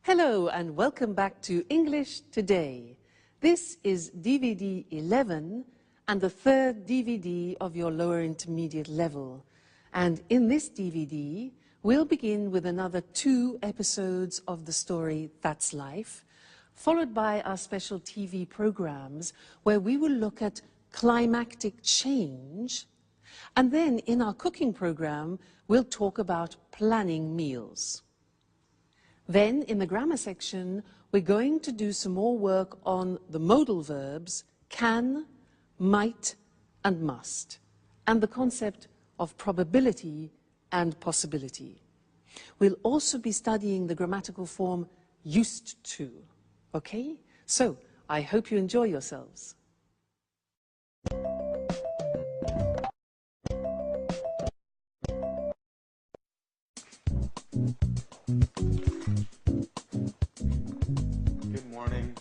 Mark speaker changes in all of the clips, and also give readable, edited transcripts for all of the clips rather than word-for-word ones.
Speaker 1: Hello and welcome back to English Today. This is DVD 11 and the third DVD of your lower intermediate level. And in this DVD, we'll begin with another 2 episodes of the story That's Life, followed by our special TV programs where we will look at climactic change. And then in our cooking program, we'll talk about planning meals. Then, in the grammar section, we're going to do some more work on the modal verbs can, might, and must, and the concept of probability and possibility. We'll also be studying the grammatical form used to. Okay? So, I hope you enjoy yourselves.
Speaker 2: Good morning.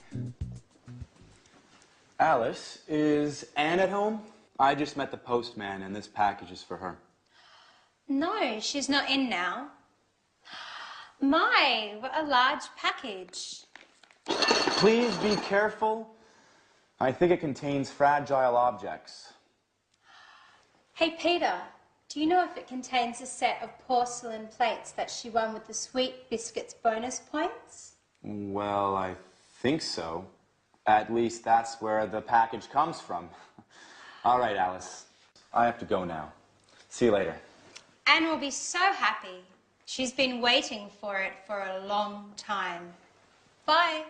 Speaker 2: Alice, is Anne at home? I just met the postman and this package is for her.
Speaker 3: No, she's not in now. My, what a large package.
Speaker 2: Please be careful. I think it contains fragile objects.
Speaker 3: Hey, Peter, do you know if it contains a set of porcelain plates that she won with the Sweet Biscuits bonus points?
Speaker 2: Well, I think so. At least that's where the package comes from. All right, Alice. I have to go now. See you later.
Speaker 3: Anne will be so happy. She's been waiting for it for a long time. Bye.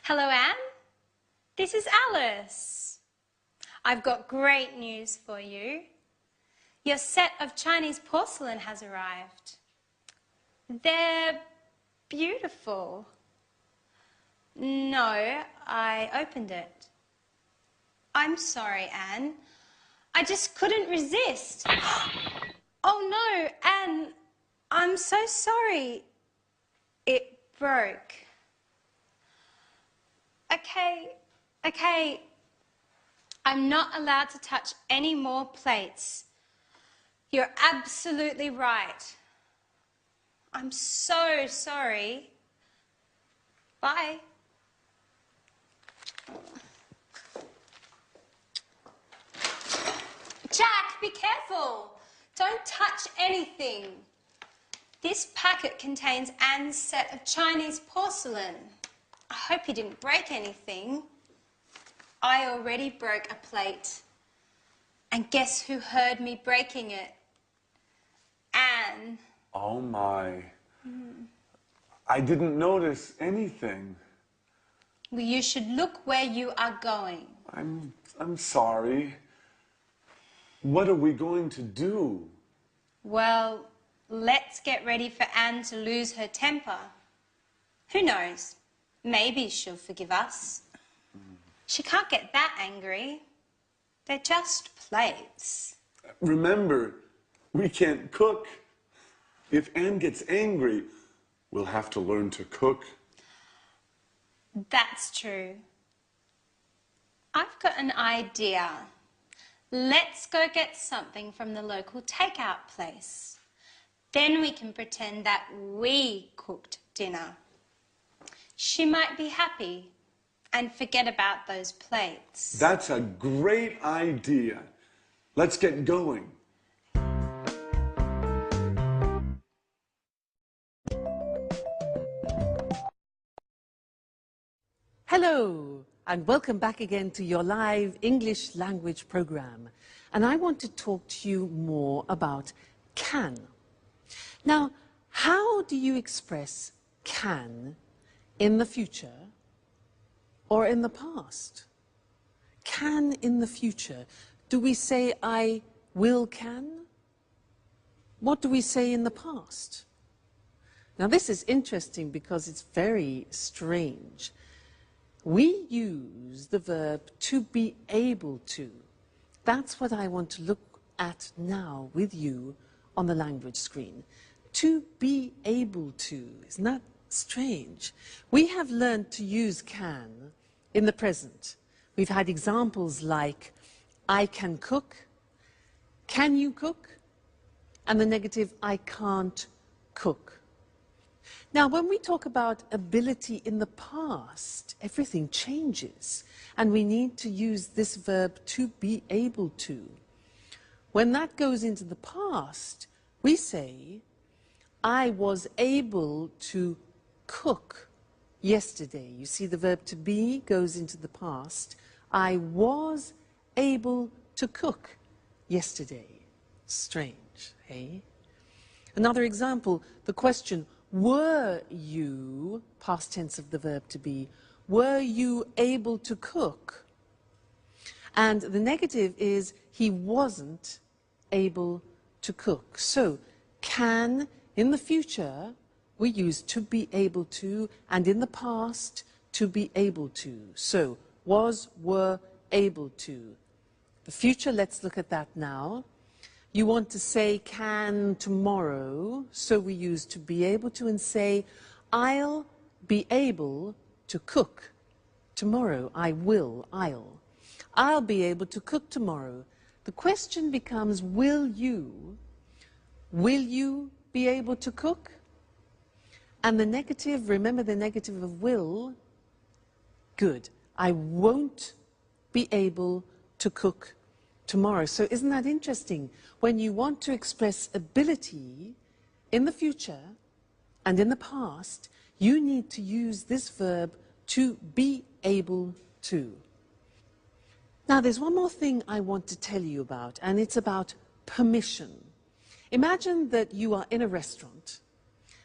Speaker 3: Hello, Anne. This is Alice. I've got great news for you. Your set of Chinese porcelain has arrived. They're beautiful. No, I opened it. I'm sorry, Anne. I just couldn't resist. Oh no, Anne, I'm so sorry. It broke. Okay. I'm not allowed to touch any more plates. You're absolutely right. I'm so sorry. Bye. Jack, be careful. Don't touch anything. This packet contains Anne's set of Chinese porcelain. I hope you didn't break anything. I already broke a plate. And guess who heard me breaking it? Anne.
Speaker 4: Oh my. I didn't notice anything.
Speaker 3: Well, you should look where you are going.
Speaker 4: I'm sorry. What are we going to do?
Speaker 3: Well, let's get ready for Anne to lose her temper. Who knows? Maybe she'll forgive us. She can't get that angry. They're just plates.
Speaker 4: Remember, we can't cook. If Anne gets angry, we'll have to learn to cook.
Speaker 3: That's true. I've got an idea. Let's go get something from the local takeout place. Then we can pretend that we cooked dinner. She might be happy and forget about those plates.
Speaker 4: That's a great idea. Let's get going.
Speaker 1: Hello and welcome back again to your live English language program. And I want to talk to you more about can. Now, how do you express can in the future or in the past? Can in the future. Do we say I will can? What do we say in the past? Now this is interesting because it's very strange. We use the verb to be able to. That's what I want to look at now with you on the language screen. To be able to. Isn't that strange? We have learned to use can in the present. We've had examples like I can cook, can you cook, and the negative I can't cook. Now, when we talk about ability in the past, everything changes, and we need to use this verb to be able to. When that goes into the past, we say, I was able to cook yesterday. You see, the verb to be goes into the past. I was able to cook yesterday. Strange, eh? Another example, the question, were you, past tense of the verb to be, were you able to cook? And the negative is, he wasn't able to cook. So, can, in the future, we use to be able to, and in the past, to be able to. So, was, were, able to. The future, let's look at that now. You want to say can tomorrow, so we use to be able to and say, I'll be able to cook tomorrow. I will, I'll be able to cook tomorrow. The question becomes, will you be able to cook? And the negative, remember the negative of will, good. I won't be able to cook tomorrow. So isn't that interesting? When you want to express ability in the future and in the past, you need to use this verb to be able to. Now there's one more thing I want to tell you about, and it's about permission. Imagine that you are in a restaurant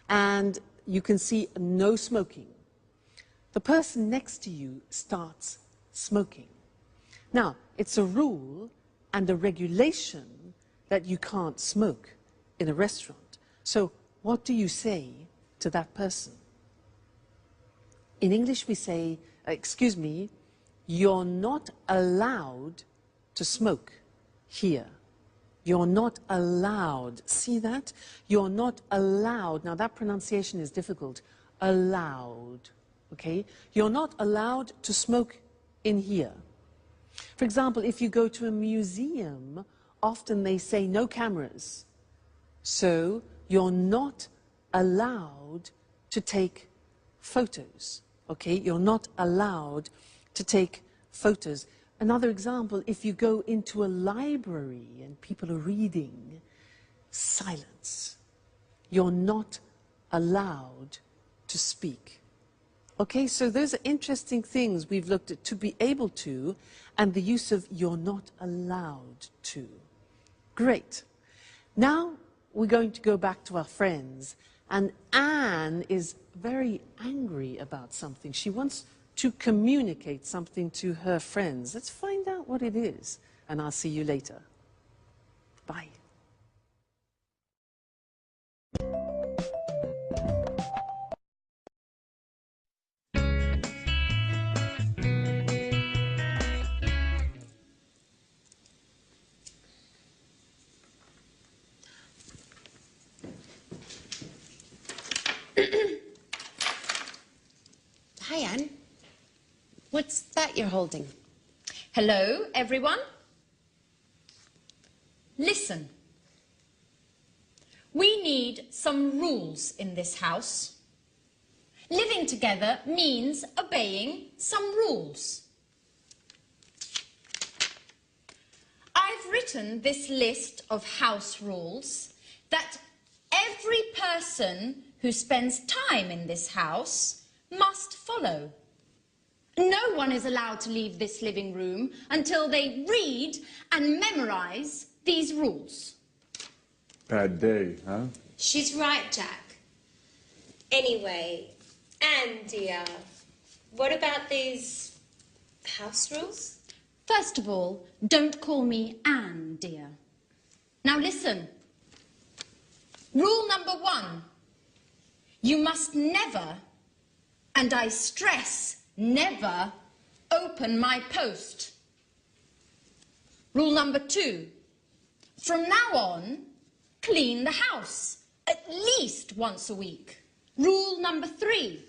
Speaker 1: and you can see no smoking. The person next to you starts smoking. Now, it's a rule and a regulation that you can't smoke in a restaurant. So what do you say to that person? In English we say, excuse me, you're not allowed to smoke here. You're not allowed. See that? You're not allowed. Now that pronunciation is difficult. Allowed. Okay? You're not allowed to smoke in here. For example, if you go to a museum, often they say no cameras. So you're not allowed to take photos. Okay? You're not allowed to take photos. Another example, if you go into a library and people are reading, silence. You're not allowed to speak. Okay, so those are interesting things we've looked at, to be able to, and the use of you're not allowed to. Great. Now we're going to go back to our friends, and Anne is very angry about something. She wants to communicate something to her friends. Let's find out what it is, and I'll see you later. Bye.
Speaker 5: Hi, Anne. What's that you're holding?
Speaker 6: Hello, everyone. Listen. We need some rules in this house. Living together means obeying some rules. I've written this list of house rules that every person who spends time in this house must follow. No one is allowed to leave this living room until they read and memorize these rules.
Speaker 4: Bad day, huh?
Speaker 3: She's right, Jack. Anyway, Anne, dear, what about these house rules?
Speaker 6: First of all, don't call me Anne, dear. Now listen. Rule number 1. You must never, and I stress never, open my post. Rule number 2. From now on, clean the house at least once a week. Rule number 3.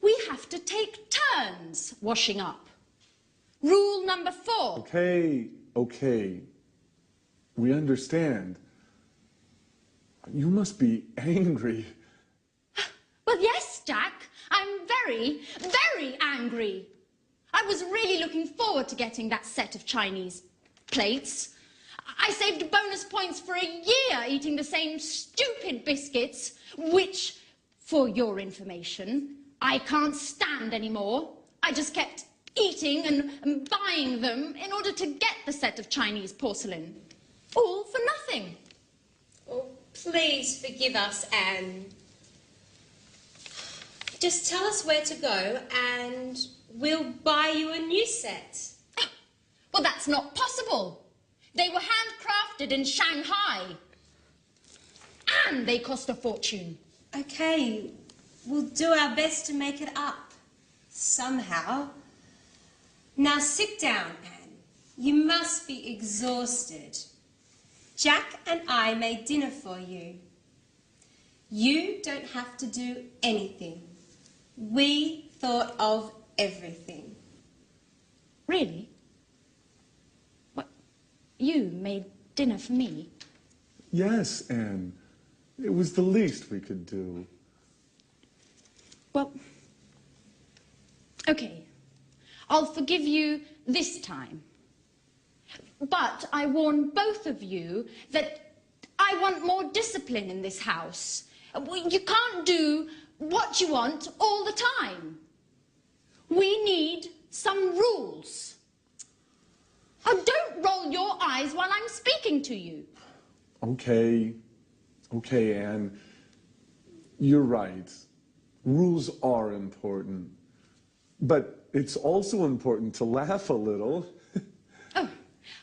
Speaker 6: We have to take turns washing up. Rule number 4.
Speaker 4: Okay. We understand. You must be angry.
Speaker 6: Well, yes, Jack. I'm very, very angry. I was really looking forward to getting that set of Chinese plates. I saved bonus points for a year eating the same stupid biscuits, which, for your information, I can't stand anymore. I just kept eating and buying them in order to get the set of Chinese porcelain. All for nothing.
Speaker 3: Oh, please forgive us, Anne. Just tell us where to go and we'll buy you a new set.
Speaker 6: Oh, well, that's not possible. They were handcrafted in Shanghai. And they cost a fortune.
Speaker 3: Okay, we'll do our best to make it up. Somehow. Now sit down, Anne. You must be exhausted. Jack and I made dinner for you. You don't have to do anything. We thought of everything.
Speaker 6: Really? What? You made dinner for me?
Speaker 4: Yes, Anne. It was the least we could do.
Speaker 6: Well, okay. I'll forgive you this time. But I warn both of you that I want more discipline in this house. You can't do what you want all the time. We need some rules. Oh, don't roll your eyes while I'm speaking to you.
Speaker 4: Okay, Anne. You're right. Rules are important. But it's also important to laugh a little.
Speaker 6: Oh,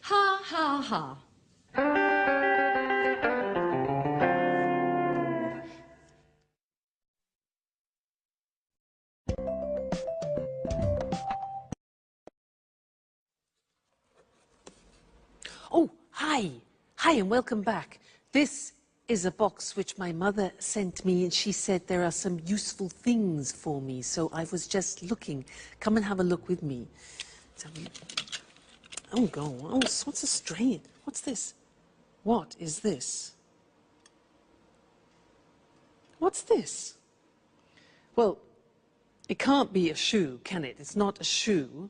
Speaker 6: ha, ha, ha.
Speaker 1: Oh, hi. Hi and welcome back. This is a box which my mother sent me and she said there are some useful things for me. So I was just looking. Come and have a look with me. Oh, go. Oh, what's a strain? What's this? What is this? What's this? Well, it can't be a shoe, can it? It's not a shoe.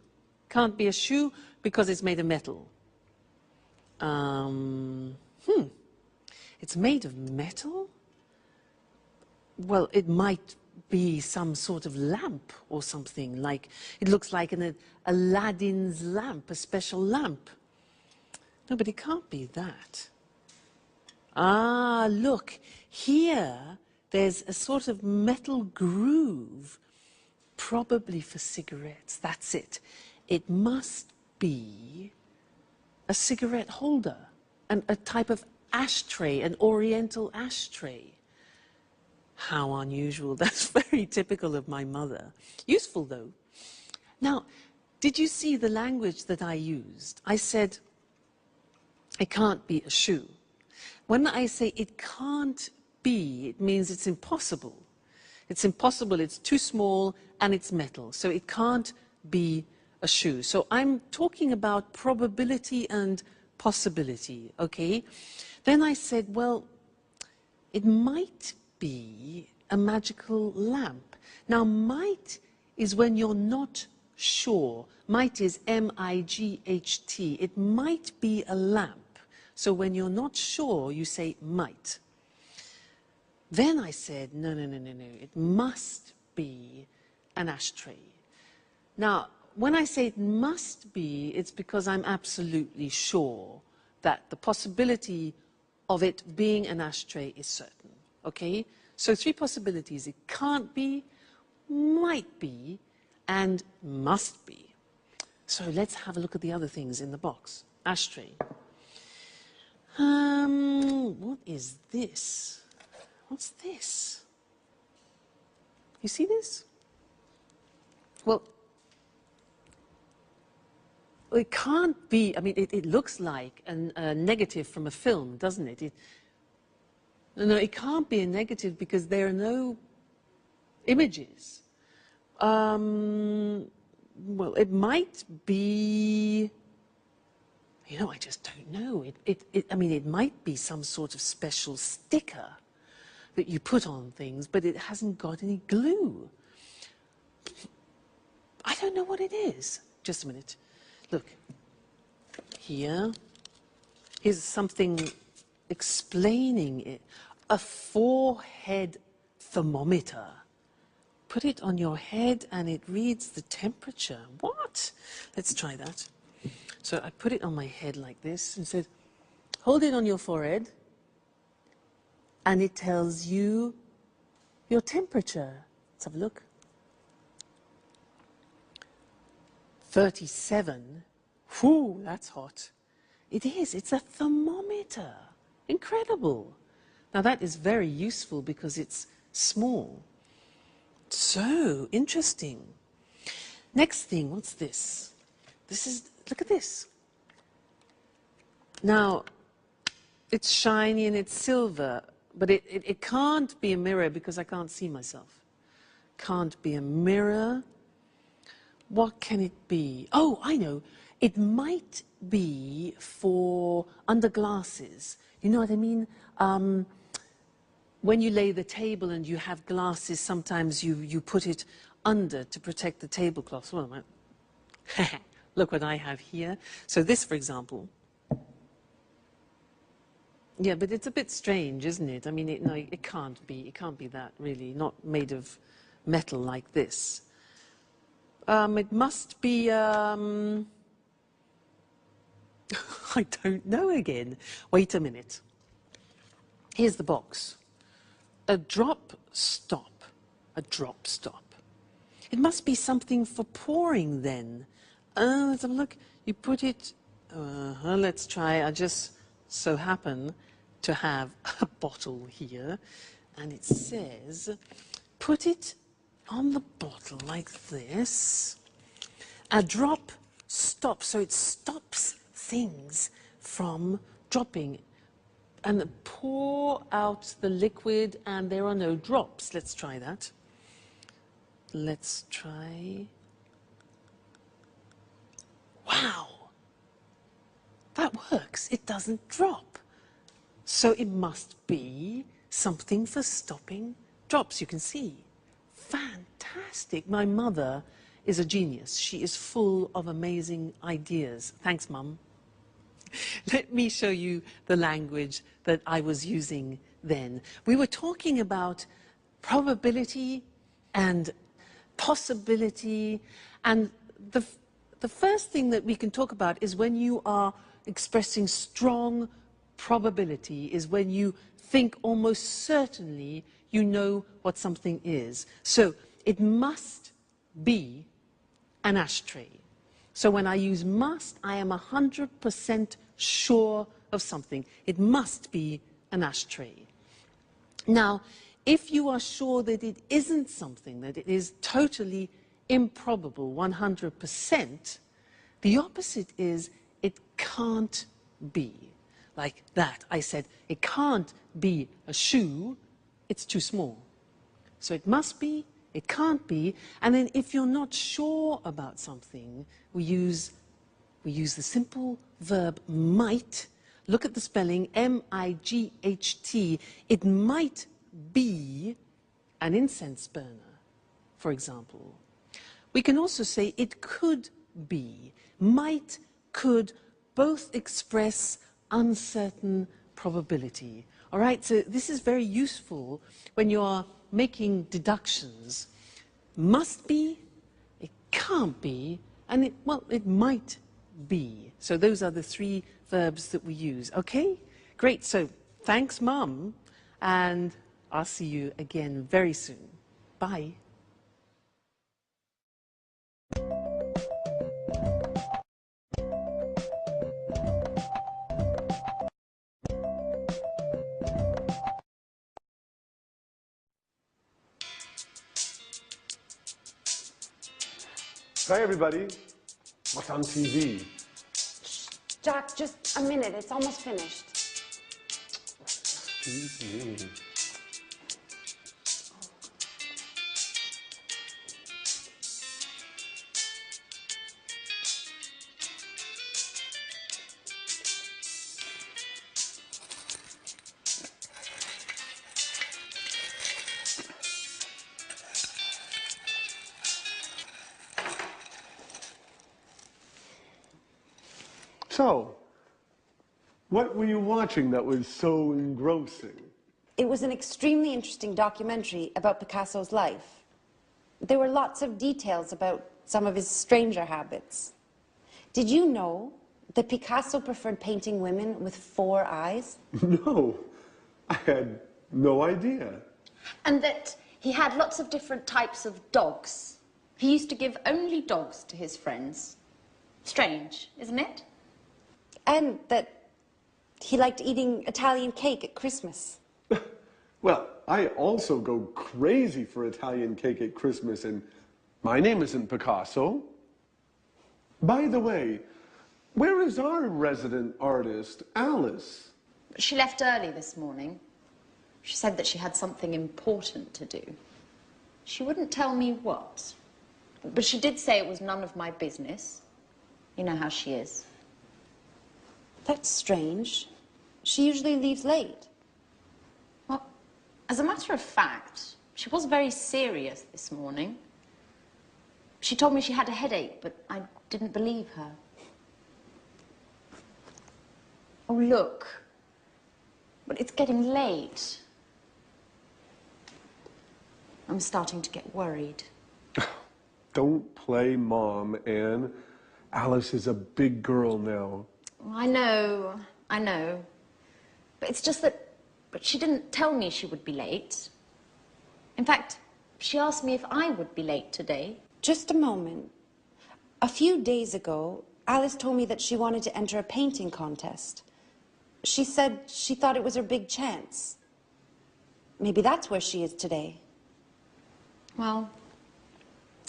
Speaker 1: Can't be a shoe because it's made of metal. It's made of metal? Well, it might be some sort of lamp or something, like it looks like an Aladdin's lamp, a special lamp. No, but it can't be that. Ah, look, here there's a sort of metal groove, probably for cigarettes. That's it. It must be a cigarette holder, and a type of ashtray, an oriental ashtray. How unusual. That's very typical of my mother. Useful, though. Now, did you see the language that I used? I said, it can't be a shoe. When I say it can't be, it means it's impossible. It's impossible, it's too small, and it's metal. So it can't be a shoe. So I'm talking about probability and possibility, okay? Then I said, well, it might be a magical lamp. Now, might is when you're not sure. Might is M-I-G-H-T. It might be a lamp. So when you're not sure, you say might. Then I said, no. It must be an ashtray. Now, when I say it must be, it's because I'm absolutely sure that the possibility of it being an ashtray is certain, okay? So 3 possibilities. It can't be, might be, and must be. So let's have a look at the other things in the box. Ashtray. What is this? What's this? You see this? Well, it can't be, I mean, it looks like a negative from a film, doesn't it? No, it can't be a negative because there are no images. Well, it might be, you know, I just don't know. I mean, it might be some sort of special sticker that you put on things, but it hasn't got any glue. I don't know what it is. Just a minute. Look, here. Here's something explaining it. A forehead thermometer. Put it on your head and it reads the temperature. What? Let's try that. So I put it on my head like this and said, hold it on your forehead and it tells you your temperature. Let's have a look. 37. Whew, that's hot. It is. It's a thermometer. Incredible. Now that is very useful because it's small. So interesting. Next thing, what's this? This is, look at this. Now, it's shiny and it's silver, but it can't be a mirror because I can't see myself. Can't be a mirror. What can it be? Oh, I know. It might be for under glasses. You know what I mean? When you lay the table and you have glasses, sometimes you put it under to protect the tablecloth. Well, look what I have here. So this, for example. Yeah, but it's a bit strange, isn't it? I mean, no, it can't be that, really. Not made of metal like this. It must be, I don't know again. Wait a minute. Here's the box. A drop stop. A drop stop. It must be something for pouring then. Let's have a look. You put it, let's try. I just so happen to have a bottle here. And it says, put it on the bottle like this. A drop stop. So it stops things from dropping. And pour out the liquid and there are no drops. Let's try that. Let's try. Wow. That works. It doesn't drop. So it must be something for stopping drops. You can see. Fantastic. My mother is a genius. She is full of amazing ideas. Thanks, Mum. Let me show you the language that I was using then. We were talking about probability and possibility, and the first thing that we can talk about is when you are expressing strong probability, is when you think almost certainly you know what something is. So it must be an ashtray. So when I use must, I am 100% sure of something. It must be an ashtray. Now, if you are sure that it isn't something, that it is totally improbable, 100%, the opposite is it can't be. Like that. I said, it can't be a shoe, it's too small. So it must be, it can't be, and then if you're not sure about something, we use the simple verb might. Look at the spelling, M-I-G-H-T. It might be an incense burner, for example. We can also say it could be. Might, could, both express uncertain probability. All right, so this is very useful when you are making deductions. Must be, it can't be, and it might be. So those are the three verbs that we use. Okay, great. So thanks, Mum, and I'll see you again very soon. Bye.
Speaker 4: Hi, everybody. What's on TV?
Speaker 7: Jack, just a minute. It's almost finished.
Speaker 4: TV. So, what were you watching that was so engrossing?
Speaker 7: It was an extremely interesting documentary about Picasso's life. There were lots of details about some of his stranger habits. Did you know that Picasso preferred painting women with 4 eyes?
Speaker 4: No, I had no idea.
Speaker 6: And that he had lots of different types of dogs. He used to give only dogs to his friends. Strange, isn't it?
Speaker 7: And that he liked eating Italian cake at Christmas.
Speaker 4: Well, I also go crazy for Italian cake at Christmas, and my name isn't Picasso. By the way, where is our resident artist, Alice?
Speaker 6: She left early this morning. She said that she had something important to do. She wouldn't tell me what, but she did say it was none of my business. You know how she is.
Speaker 7: That's strange. She usually leaves late.
Speaker 6: Well, as a matter of fact, she was very serious this morning. She told me she had a headache, but I didn't believe her. Oh, look. But it's getting late. I'm starting to get worried.
Speaker 4: Don't play mom, Anne. Alice is a big girl now.
Speaker 6: I know. But it's just that but she didn't tell me she would be late. In fact, she asked me if I would be late today.
Speaker 7: Just a moment. A few days ago, Alice told me that she wanted to enter a painting contest. She said she thought it was her big chance. Maybe that's where she is today.
Speaker 6: Well,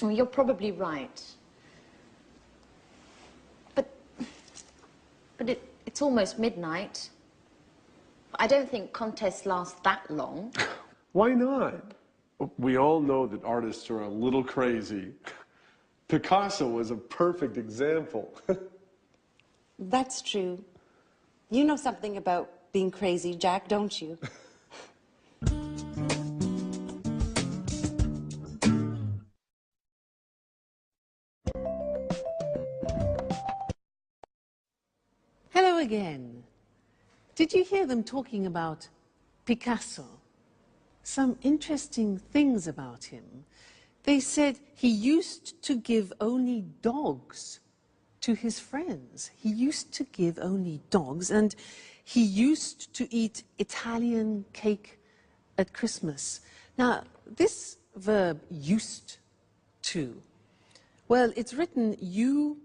Speaker 6: you're probably right. But it's almost midnight. I don't think contests last that long.
Speaker 4: Why not? We all know that artists are a little crazy. Picasso was a perfect example.
Speaker 7: That's true. You know something about being crazy, Jack, don't you?
Speaker 1: Hello again. Did you hear them talking about Picasso? Some interesting things about him. They said he used to give only dogs to his friends. He used to give only dogs, and he used to eat Italian cake at Christmas. Now, this verb, used to, well, it's written U-S-E-D,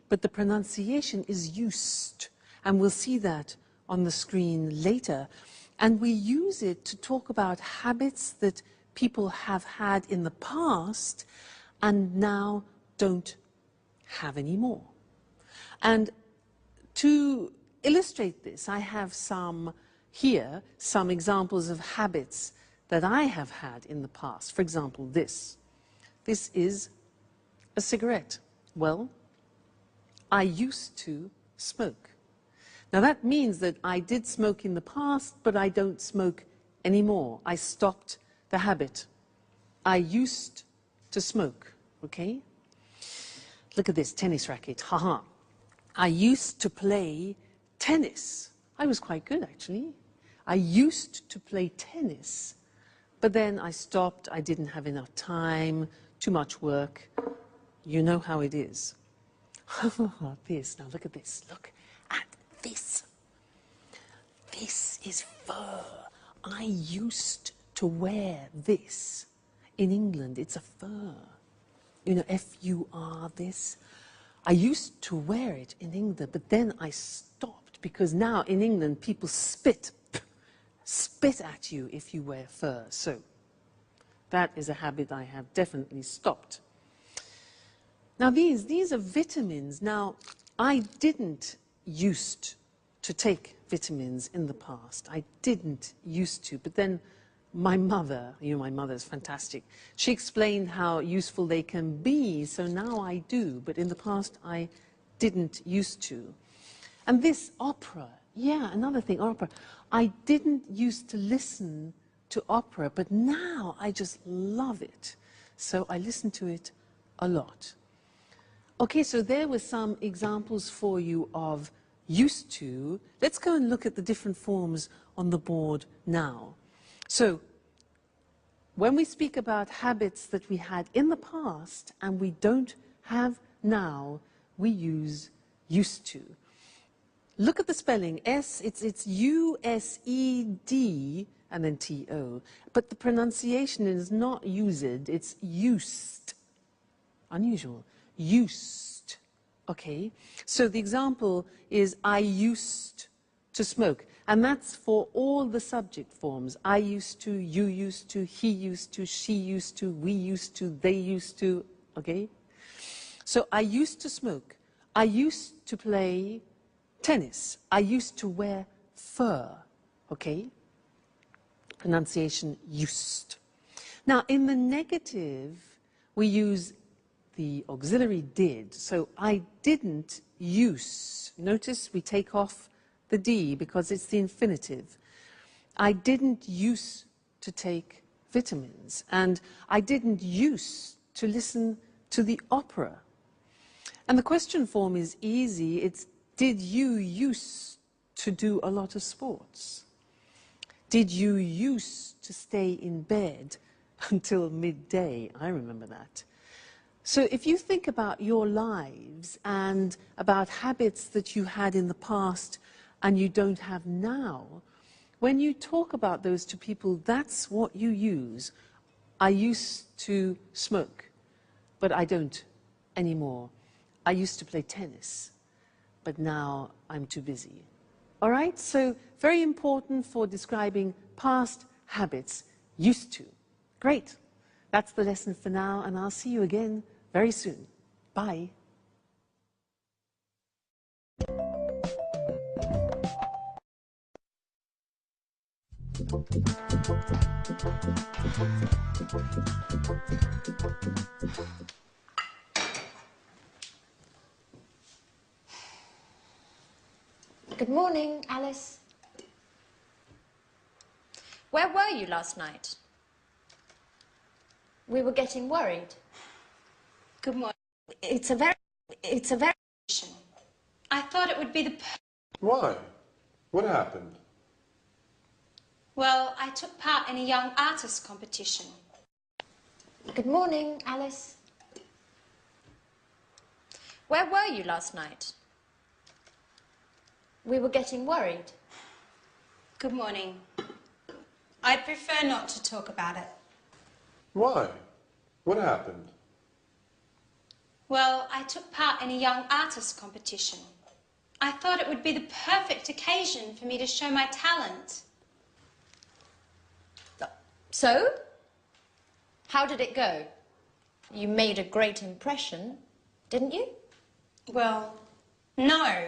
Speaker 1: but the pronunciation is used, and we'll see that on the screen later. And we use it to talk about habits that people have had in the past and now don't have anymore. And to illustrate this, I have some examples of habits that I have had in the past. For example, this. This is a cigarette. Well, I used to smoke. Now that means that I did smoke in the past, but I don't smoke anymore. I stopped the habit. I used to smoke, okay? Look at this tennis racket, haha. I used to play tennis. I was quite good, actually. I used to play tennis, but then I stopped. I didn't have enough time, too much work. You know how it is. This, now look at this, look at this. This is fur. I used to wear this. In England, it's a fur. You know, F-U-R, this. I used to wear it in England, but then I stopped because now in England people spit at you if you wear fur. So That is a habit I have definitely stopped. Now these are vitamins. Now, I didn't used to take vitamins in the past. I didn't used to, but then my mother, my mother's fantastic. She explained how useful they can be, so now I do, but in the past I didn't used to. And this opera, yeah, another thing, opera. I didn't used to listen to opera, but now I just love it. So I listen to it a lot. Okay, so there were some examples for you of used to. Let's go and look at the different forms on the board now. So, when we speak about habits that we had in the past and we don't have now, we use used to. Look at the spelling. It's U-S-E-D and then T-O. But the pronunciation is not used, it's used. Unusual. Used. Okay? So the example is, I used to smoke. And that's for all the subject forms. I used to, you used to, he used to, she used to, we used to, they used to. Okay? So I used to smoke. I used to play tennis. I used to wear fur. Okay? Pronunciation used. Now, in the negative, we use the auxiliary did. So I didn't use. Notice we take off the D because it's the infinitive. I didn't used to take vitamins, and I didn't used to listen to the opera. And the question form is easy. It's, did you used to do a lot of sports? Did you used to stay in bed until midday? I remember that. So if you think about your lives and about habits that you had in the past and you don't have now, when you talk about those to people, that's what you use. I used to smoke, but I don't anymore. I used to play tennis, but now I'm too busy. All right, so very important for describing past habits, used to. Great. That's the lesson for now, and I'll see you again very soon. Bye.
Speaker 6: Good morning, Alice. Where were you last night? We were getting worried.
Speaker 3: Good morning.
Speaker 6: It's a very...
Speaker 3: I thought it would be the...
Speaker 4: Why? What happened?
Speaker 3: Well, I took part in a young artist competition.
Speaker 6: Good morning, Alice. Where were you last night? We were getting worried.
Speaker 3: Good morning. I'd prefer not to talk about it.
Speaker 4: Why? What happened?
Speaker 3: Well, I took part in a young artist competition. I thought it would be the perfect occasion for me to show my talent.
Speaker 6: So? How did it go? You made a great impression, didn't you?
Speaker 3: Well, no.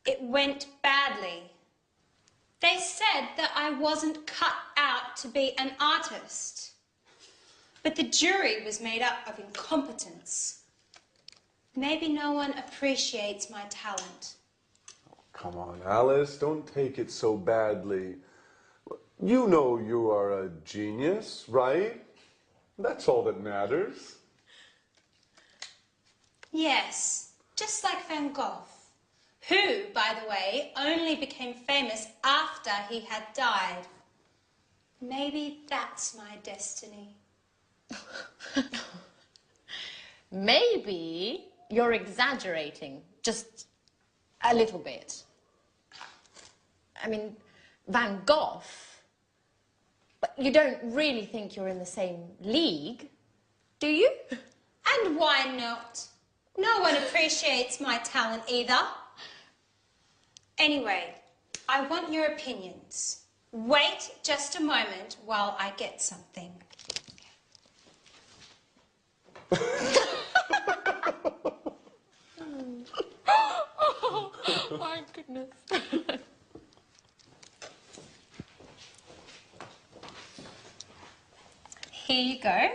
Speaker 3: It went badly. They said that I wasn't cut out to be an artist. But the jury was made up of incompetents. Maybe no one appreciates my talent.
Speaker 4: Come on, Alice, don't take it so badly. You know you are a genius, right? That's all that matters.
Speaker 3: Yes, just like Van Gogh, who, by the way, only became famous after he had died. Maybe that's my destiny.
Speaker 6: Maybe you're exaggerating, just a little bit. I mean, Van Gogh, but you don't really think you're in the same league, do you?
Speaker 3: And why not? No one appreciates my talent either. Anyway, I want your opinions. Wait just a moment while I get something.
Speaker 5: Oh, my goodness.
Speaker 3: Here you go.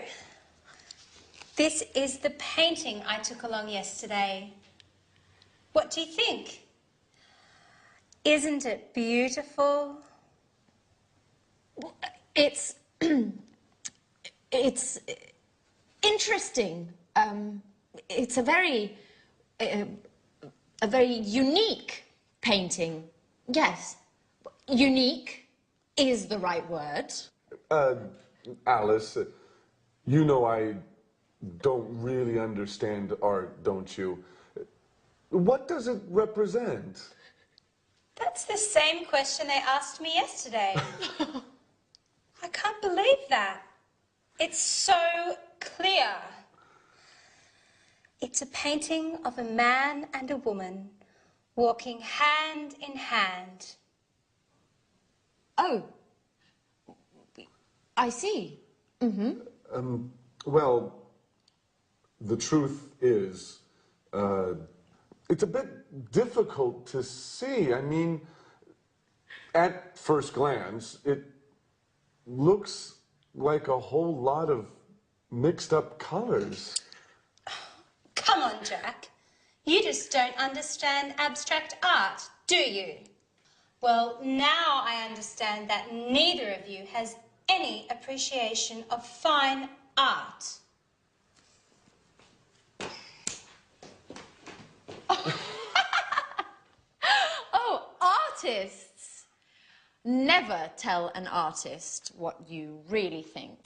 Speaker 3: This is the painting I took along yesterday. What do you think? Isn't it beautiful?
Speaker 6: It's... it's interesting. It's a very unique painting. Yes, unique is the right word.
Speaker 4: Alice, you know I don't really understand art, don't you? What does it represent?
Speaker 3: That's the same question they asked me yesterday. I can't believe that. It's so clear. It's a painting of a man and a woman walking hand in hand.
Speaker 6: Oh, I see.
Speaker 4: Well, the truth is, it's a bit difficult to see. I mean, at first glance, it looks like a whole lot of mixed up colors.
Speaker 3: Come on, Jack. You just don't understand abstract art, do you? Well, now I understand that neither of you has any appreciation of fine art.
Speaker 6: Oh, artists! Never tell an artist what you really think.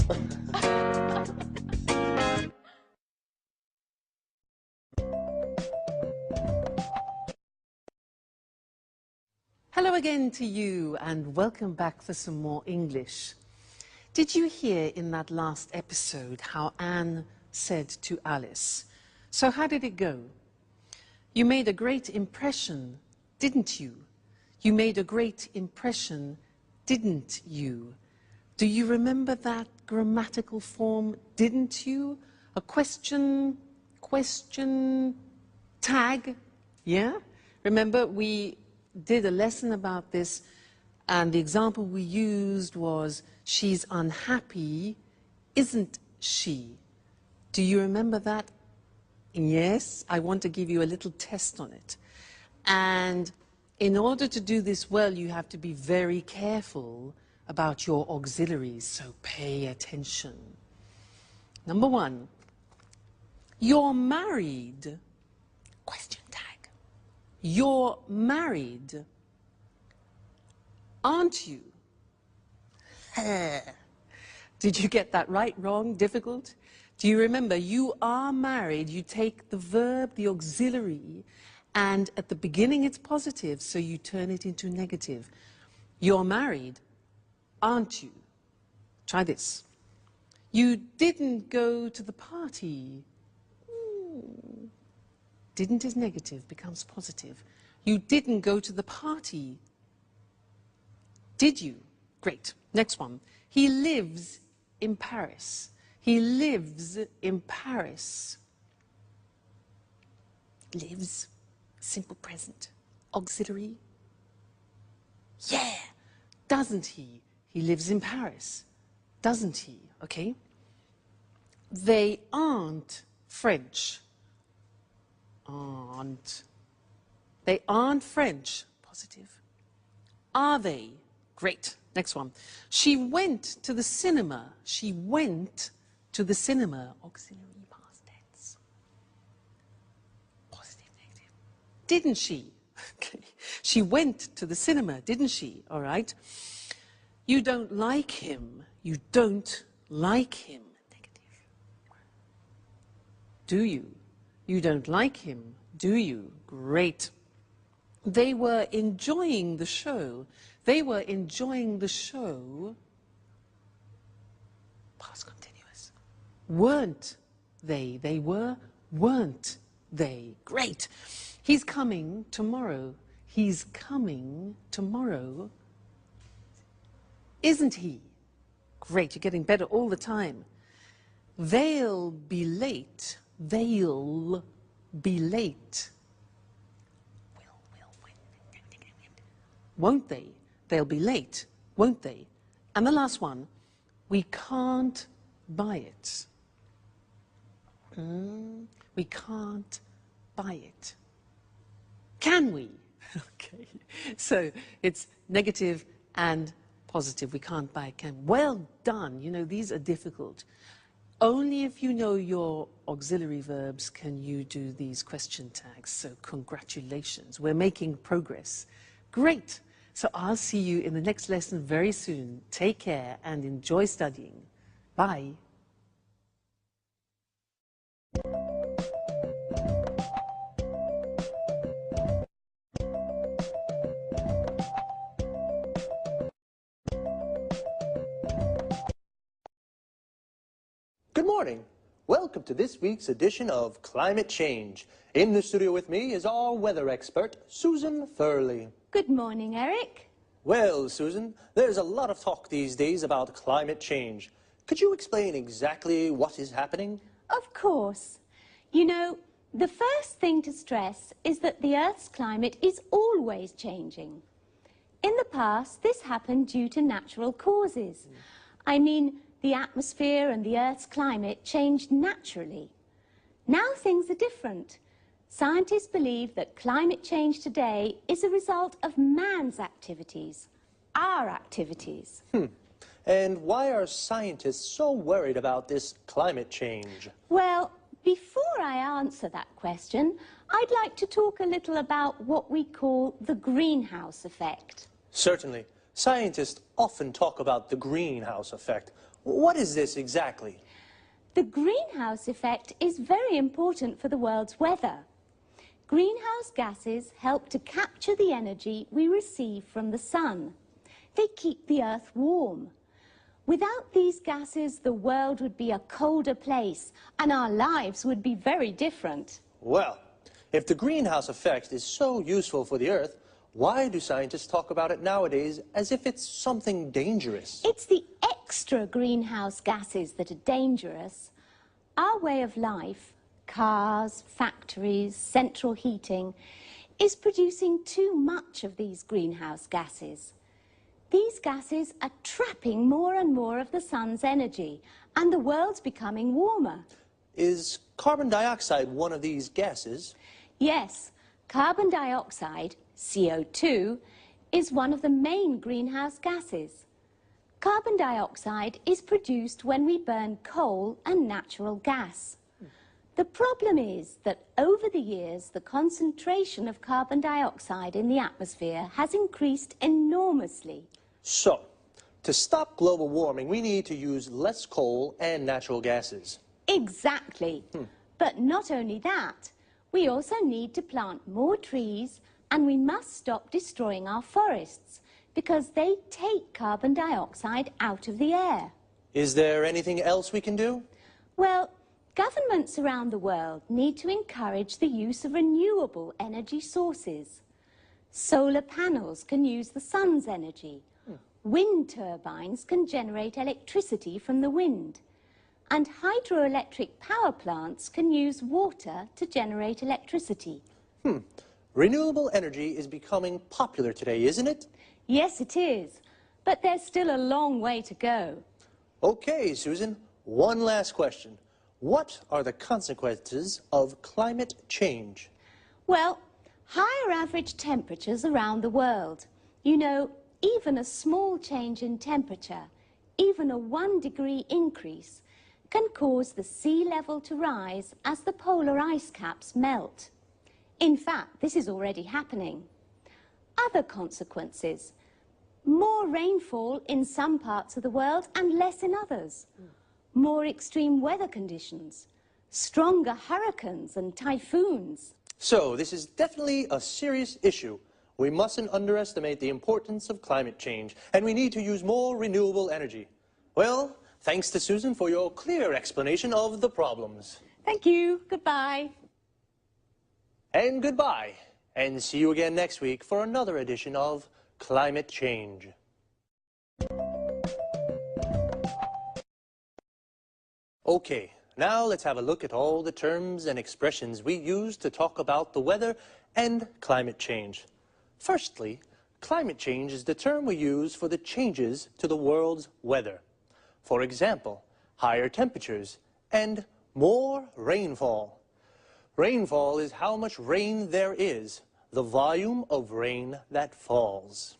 Speaker 1: Hello again to you and welcome back for some more English. Did you hear in that last episode how Anne said to Alice, "So how did it go? You made a great impression, didn't you? You made a great impression, didn't you?" Do you remember that grammatical form, didn't you? A question tag, yeah? Remember, we did a lesson about this, and the example we used was, she's unhappy, isn't she? Do you remember that? Yes, I want to give you a little test on it. And in order to do this well, you have to be very careful about your auxiliaries, so pay attention. Number one, you're married, question tag. You're married, aren't you? Did you get that right, wrong, difficult? Do you remember, you are married, you take the verb, the auxiliary, and at the beginning it's positive, so you turn it into negative. You're married, aren't you? Try this. You didn't go to the party. Didn't is negative, becomes positive. You didn't go to the party. Did you? Great. Next one. He lives in Paris. He lives in Paris. Lives, simple present. Auxiliary. Yeah. Doesn't he? He lives in Paris. Doesn't he? Okay. They aren't French. Aren't. They aren't French. Positive. Are they? Great. Next one. She went to the cinema. She went to the cinema. Auxiliary past tense. Positive, negative. Didn't she? Okay. She went to the cinema, didn't she? All right. You don't like him. You don't like him. Negative. Do you? You don't like him, do you? Great. They were enjoying the show. They were enjoying the show. Past continuous. Weren't they? They were, weren't they? Great. He's coming tomorrow. He's coming tomorrow. isn't he? Great, you're getting better all the time. They'll be late. They'll be late. Won't they? They'll be late, won't they? And the last one, we can't buy it. We can't buy it. Can we? Okay, so it's negative and positive. We can't buy it. Can. Well done. You know, these are difficult. Only if you know your auxiliary verbs can you do these question tags. So congratulations. We're making progress. Great. So I'll see you in the next lesson very soon. Take care and enjoy studying. Bye.
Speaker 8: Good morning. Welcome to this week's edition of Climate Change. In the studio with me is our weather expert, Susan Thurley.
Speaker 9: Good morning, Eric.
Speaker 8: Well, Susan, there's a lot of talk these days about climate change. Could you explain exactly what is happening?
Speaker 9: Of course. You know, the first thing to stress is that the Earth's climate is always changing. In the past, this happened due to natural causes. I mean, the atmosphere and the Earth's climate changed naturally. Now things are different. Scientists believe that climate change today is a result of man's activities, our activities.
Speaker 8: And why are scientists so worried about this climate change?
Speaker 9: Well, before I answer that question, I'd like to talk a little about what we call the greenhouse effect.
Speaker 8: Certainly. Scientists often talk about the greenhouse effect. What is this exactly?
Speaker 9: The greenhouse effect is very important for the world's weather. Greenhouse gases help to capture the energy we receive from the sun. They keep the Earth warm. Without these gases, the world would be a colder place, and our lives would be very different.
Speaker 8: Well, if the greenhouse effect is so useful for the Earth, why do scientists talk about it nowadays as if it's something dangerous?
Speaker 9: It's the extra greenhouse gases that are dangerous. Our way of life, cars, factories, central heating, is producing too much of these greenhouse gases. These gases are trapping more and more of the sun's energy, and the world's becoming warmer.
Speaker 8: Is carbon dioxide one of these gases?
Speaker 9: Yes, carbon dioxide, CO2, is one of the main greenhouse gases. Carbon dioxide is produced when we burn coal and natural gas. The problem is that over the years, the concentration of carbon dioxide in the atmosphere has increased enormously.
Speaker 8: So, to stop global warming, we need to use less coal and natural gases.
Speaker 9: Exactly. But not only that, we also need to plant more trees, and we must stop destroying our forests because they take carbon dioxide out of the air.
Speaker 8: Is there anything else we can do?
Speaker 9: Well, governments around the world need to encourage the use of renewable energy sources. Solar panels can use the sun's energy. Wind turbines can generate electricity from the wind. And hydroelectric power plants can use water to generate electricity.
Speaker 8: Renewable energy is becoming popular today, isn't it?
Speaker 9: Yes, it is. But there's still a long way to go.
Speaker 8: Okay, Susan, one last question. What are the consequences of climate change?
Speaker 9: Well, higher average temperatures around the world. You know, even a small change in temperature, even a 1-degree increase, can cause the sea level to rise as the polar ice caps melt. In fact, this is already happening. Other consequences: more rainfall in some parts of the world and less in others. More extreme weather conditions, stronger hurricanes and typhoons.
Speaker 8: So, this is definitely a serious issue. We mustn't underestimate the importance of climate change, and we need to use more renewable energy. Well, thanks to Susan for your clear explanation of the problems.
Speaker 9: Thank you. Goodbye.
Speaker 8: And goodbye, and see you again next week for another edition of Climate Change. Okay, now let's have a look at all the terms and expressions we use to talk about the weather and climate change. Firstly, climate change is the term we use for the changes to the world's weather. For example, higher temperatures and more rainfall. Rainfall is how much rain there is, the volume of rain that falls.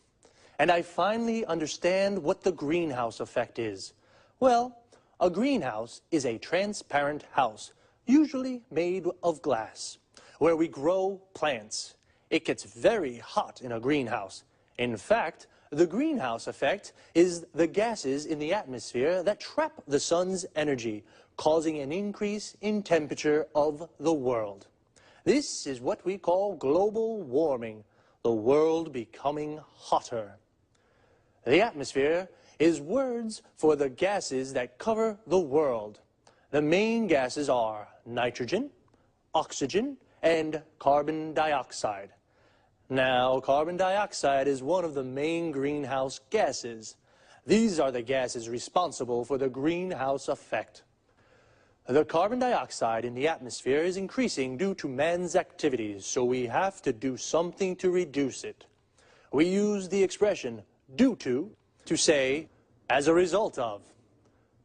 Speaker 8: And I finally understand what the greenhouse effect is. Well, a greenhouse is a transparent house, usually made of glass, where we grow plants. It gets very hot in a greenhouse. In fact, the greenhouse effect is the gases in the atmosphere that trap the sun's energy, causing an increase in temperature of the world. This is what we call global warming, the world becoming hotter. The atmosphere is words for the gases that cover the world. The main gases are nitrogen, oxygen, and carbon dioxide. Now, carbon dioxide is one of the main greenhouse gases. These are the gases responsible for the greenhouse effect. The carbon dioxide in the atmosphere is increasing due to man's activities, so we have to do something to reduce it. We use the expression due to say, as a result of.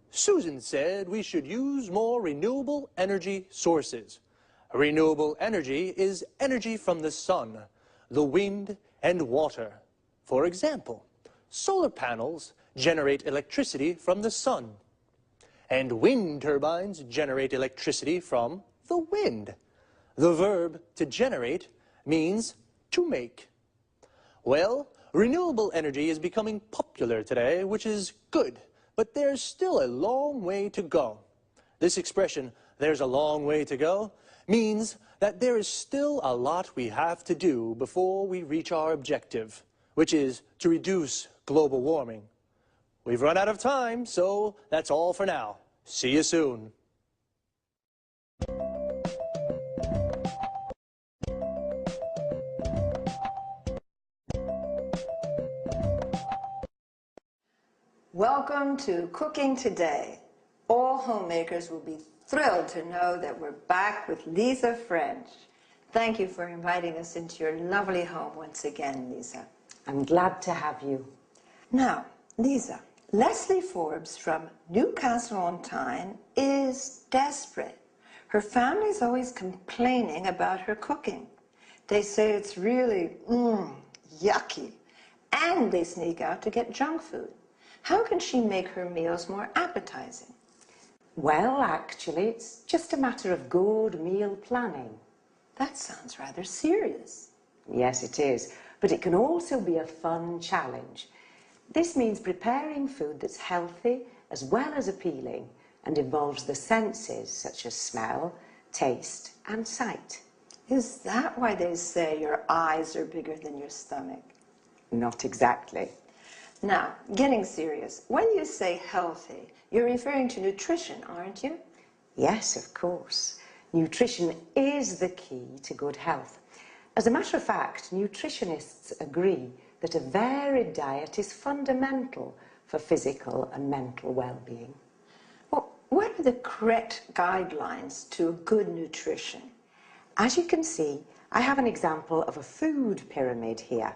Speaker 8: Susan said we should use more renewable energy sources. Renewable energy is energy from the sun, the wind, and water. For example, solar panels generate electricity from the sun, and wind turbines generate electricity from the wind. The verb to generate means to make. Well, renewable energy is becoming popular today, which is good, but there's still a long way to go. This expression, "there's a long way to go," means that there is still a lot we have to do before we reach our objective, which is to reduce global warming. We've run out of time, so that's all for now. See you soon.
Speaker 10: Welcome to Cooking Today. All homemakers will be thrilled to know that we're back with Lisa French. Thank you for inviting us into your lovely home once again, Lisa.
Speaker 7: I'm glad to have you.
Speaker 10: Now, Lisa, Leslie Forbes from Newcastle-on-Tyne is desperate. Her family's always complaining about her cooking. They say it's really, yucky, and they sneak out to get junk food. How can she make her meals more appetizing?
Speaker 7: Well, actually, it's just a matter of good meal planning.
Speaker 10: That sounds rather serious.
Speaker 7: Yes, it is, but it can also be a fun challenge. This means preparing food that's healthy as well as appealing and involves the senses such as smell, taste, and sight.
Speaker 10: Is that why they say your eyes are bigger than your stomach?
Speaker 7: Not exactly.
Speaker 10: Now, getting serious, when you say healthy, you're referring to nutrition, aren't you?
Speaker 7: Yes, of course. Nutrition is the key to good health. As a matter of fact, nutritionists agree that a varied diet is fundamental for physical and mental well-being.
Speaker 10: Well, what are the correct guidelines to a good nutrition?
Speaker 7: As you can see, I have an example of a food pyramid here.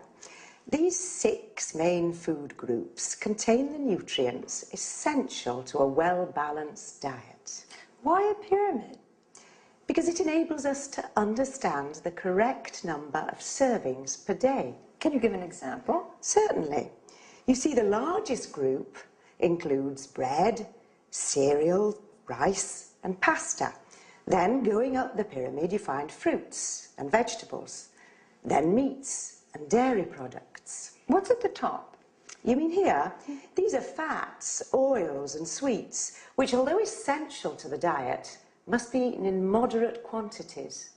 Speaker 7: These 6 main food groups contain the nutrients essential to a well-balanced diet.
Speaker 10: Why a pyramid?
Speaker 7: Because it enables us to understand the correct number of servings per day.
Speaker 10: Can you give an example?
Speaker 7: Certainly. You see, the largest group includes bread, cereal, rice, and pasta. Then, going up the pyramid, you find fruits and vegetables, then meats and dairy products.
Speaker 10: What's at the top?
Speaker 7: You mean here? These are fats, oils, and sweets, which, although essential to the diet, must be eaten in moderate quantities.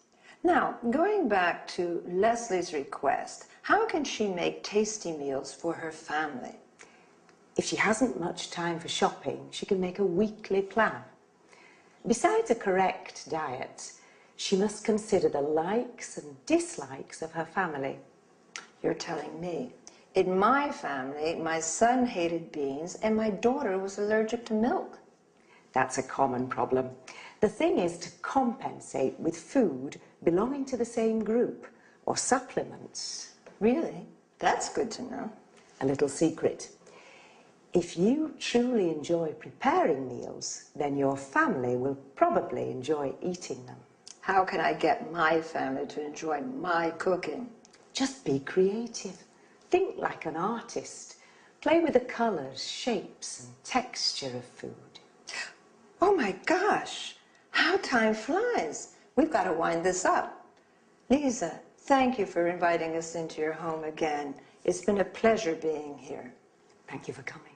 Speaker 10: Now, going back to Leslie's request, how can she make tasty meals for her family?
Speaker 7: If she hasn't much time for shopping, she can make a weekly plan. Besides a correct diet, she must consider the likes and dislikes of her family.
Speaker 10: You're telling me. In my family, my son hated beans and my daughter was allergic to milk.
Speaker 11: That's a common problem. The thing is to compensate with food belonging to the same group or supplements.
Speaker 10: Really? That's good to know.
Speaker 11: A little secret. If you truly enjoy preparing meals, then your family will probably enjoy eating them.
Speaker 10: How can I get my family to enjoy my cooking?
Speaker 11: Just be creative. Think like an artist. Play with the colors, shapes, and texture of food.
Speaker 10: Oh my gosh, how time flies. We've got to wind this up. Lisa, thank you for inviting us into your home again. It's been a pleasure being here.
Speaker 11: Thank you for coming.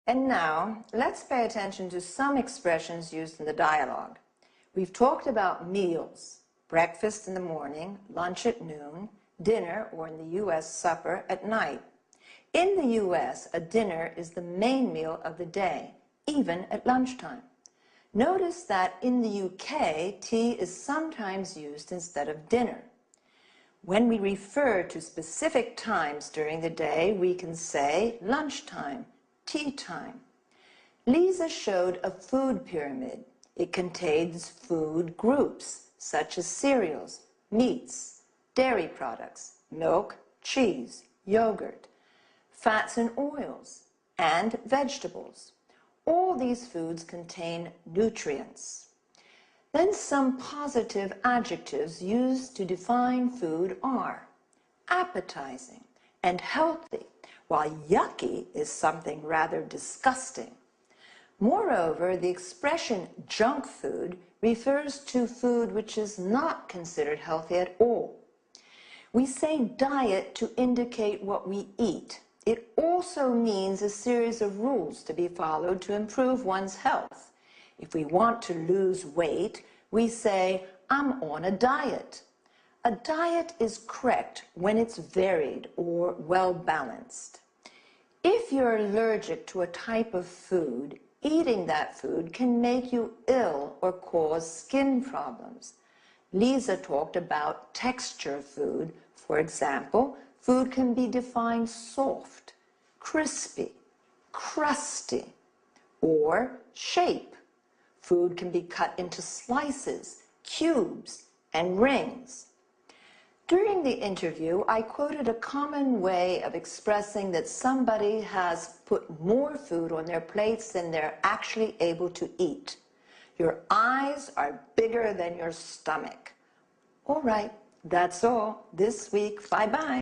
Speaker 10: And now, let's pay attention to some expressions used in the dialogue. We've talked about meals, breakfast in the morning, lunch at noon, dinner, or in the U.S., supper at night. In the U.S., a dinner is the main meal of the day, even at lunchtime. Notice that in the U.K., tea is sometimes used instead of dinner. When we refer to specific times during the day, we can say lunchtime, tea time. Lisa showed a food pyramid. It contains food groups, such as cereals, meats, dairy products, milk, cheese, yogurt, fats and oils, and vegetables. All these foods contain nutrients. Then some positive adjectives used to define food are appetizing and healthy, while yucky is something rather disgusting. Moreover, the expression junk food refers to food which is not considered healthy at all. We say diet to indicate what we eat. It also means a series of rules to be followed to improve one's health. If we want to lose weight, we say, I'm on a diet. A diet is correct when it's varied or well-balanced. If you're allergic to a type of food, eating that food can make you ill or cause skin problems. Lisa talked about texture of food. For example, food can be defined soft, crispy, crusty, or shape. Food can be cut into slices, cubes, and rings. During the interview, I quoted a common way of expressing that somebody has put more food on their plates than they're actually able to eat. Your eyes are bigger than your stomach. All right, that's all this week. Bye-bye.